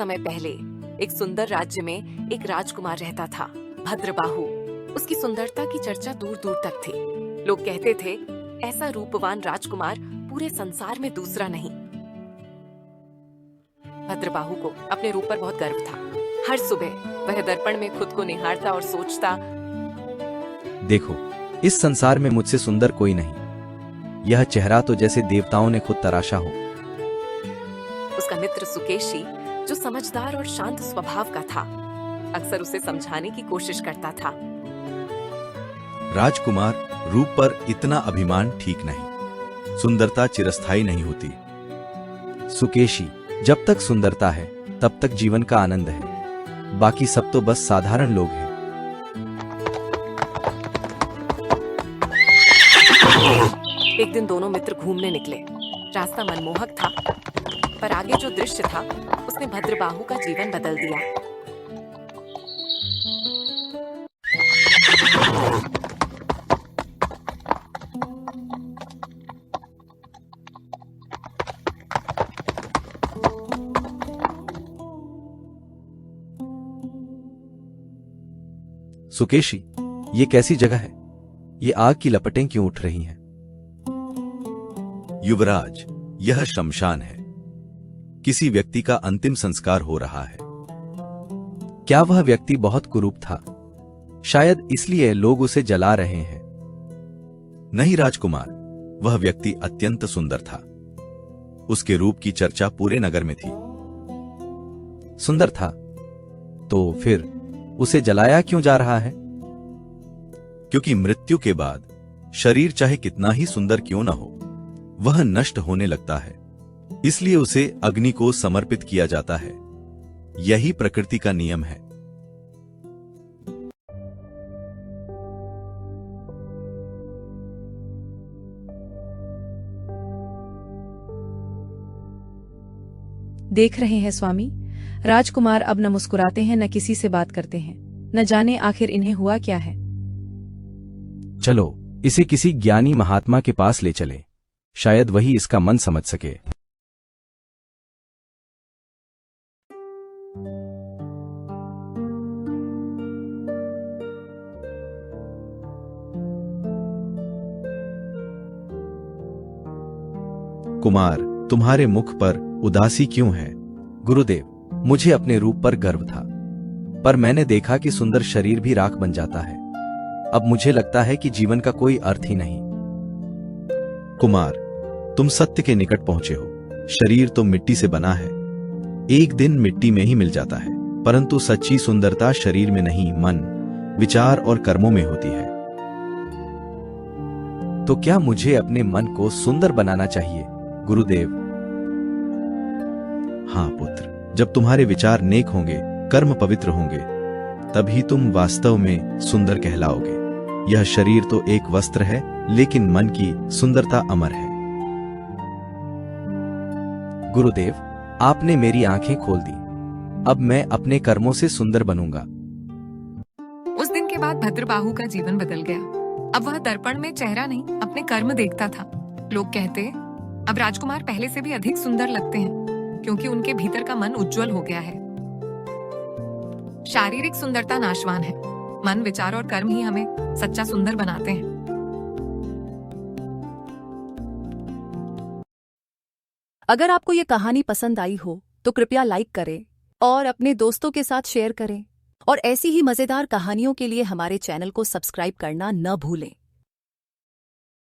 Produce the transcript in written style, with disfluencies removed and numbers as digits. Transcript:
समय पहले एक सुंदर राज्य में एक राजकुमार रहता था, भद्रबाहु। उसकी सुंदरता की चर्चा दूर दूर तक थी। लोग कहते थे, ऐसा रूपवान राजकुमार पूरे संसार में दूसरा नहीं। भद्रबाहु को अपने रूप पर बहुत गर्व था। हर सुबह वह दर्पण में खुद को निहारता और सोचता, देखो, इस संसार में मुझसे सुंदर कोई नहीं। यह चेहरा तो जैसे देवताओं ने खुद तराशा हो। उसका मित्र सुकेशी, जो समझदार और शांत स्वभाव का था, अक्सर उसे समझाने की कोशिश करता था। राजकुमार, रूप पर इतना अभिमान ठीक नहीं। सुंदरता चिरस्थायी नहीं होती। सुकेशी, जब तक सुंदरता है तब तक जीवन का आनंद है। बाकी सब तो बस साधारण लोग हैं। एक दिन दोनों मित्र घूमने निकले। रास्ता मनमोहक था, पर आगे जो दृश्य था उसने भद्रबाहु का जीवन बदल दिया। सुकेशी, ये कैसी जगह है? ये आग की लपटें क्यों उठ रही हैं? युवराज, यह शमशान है। किसी व्यक्ति का अंतिम संस्कार हो रहा है। क्या वह व्यक्ति बहुत कुरूप था? शायद इसलिए लोग उसे जला रहे हैं। नहीं राजकुमार, वह व्यक्ति अत्यंत सुंदर था। उसके रूप की चर्चा पूरे नगर में थी। सुंदर था तो फिर उसे जलाया क्यों जा रहा है? क्योंकि मृत्यु के बाद शरीर चाहे कितना ही सुंदर क्यों न हो, वह नष्ट होने लगता है। इसलिए उसे अग्नि को समर्पित किया जाता है। यही प्रकृति का नियम है। देख रहे हैं स्वामी, राजकुमार अब न मुस्कुराते हैं, न किसी से बात करते हैं। न जाने आखिर इन्हें हुआ क्या है। चलो, इसे किसी ज्ञानी महात्मा के पास ले चले। शायद वही इसका मन समझ सके। कुमार, तुम्हारे मुख पर उदासी क्यों है? गुरुदेव, मुझे अपने रूप पर गर्व था, पर मैंने देखा कि सुंदर शरीर भी राख बन जाता है। अब मुझे लगता है कि जीवन का कोई अर्थ ही नहीं। कुमार, तुम सत्य के निकट पहुंचे हो। शरीर तो मिट्टी से बना है, एक दिन मिट्टी में ही मिल जाता है। परंतु सच्ची सुंदरता शरीर में नहीं, मन, विचार और कर्मों में होती है। तो क्या मुझे अपने मन को सुंदर बनाना चाहिए, गुरुदेव? हाँ पुत्र, जब तुम्हारे विचार नेक होंगे, कर्म पवित्र होंगे, तभी तुम वास्तव में सुंदर कहलाओगे। यह शरीर तो एक वस्त्र है, लेकिन मन की सुंदरता अमर है। गुरुदेव, आपने मेरी आंखें खोल दी। अब मैं अपने कर्मों से सुंदर बनूंगा। उस दिन के बाद भद्रबाहु का जीवन बदल गया। अब वह दर्पण में चेहरा नहीं, अपने कर्म देखता था। लोग कहते, अब राजकुमार पहले से भी अधिक सुंदर लगते हैं, क्योंकि उनके भीतर का मन उज्जवल हो गया है। शारीरिक सुंदरता नाशवान है। मन, विचार और कर्म ही हमें सच्चा सुंदर बनाते हैं। अगर आपको ये कहानी पसंद आई हो तो कृपया लाइक करें और अपने दोस्तों के साथ शेयर करें। और ऐसी ही मजेदार कहानियों के लिए हमारे चैनल को सब्सक्राइब करना न भूलें।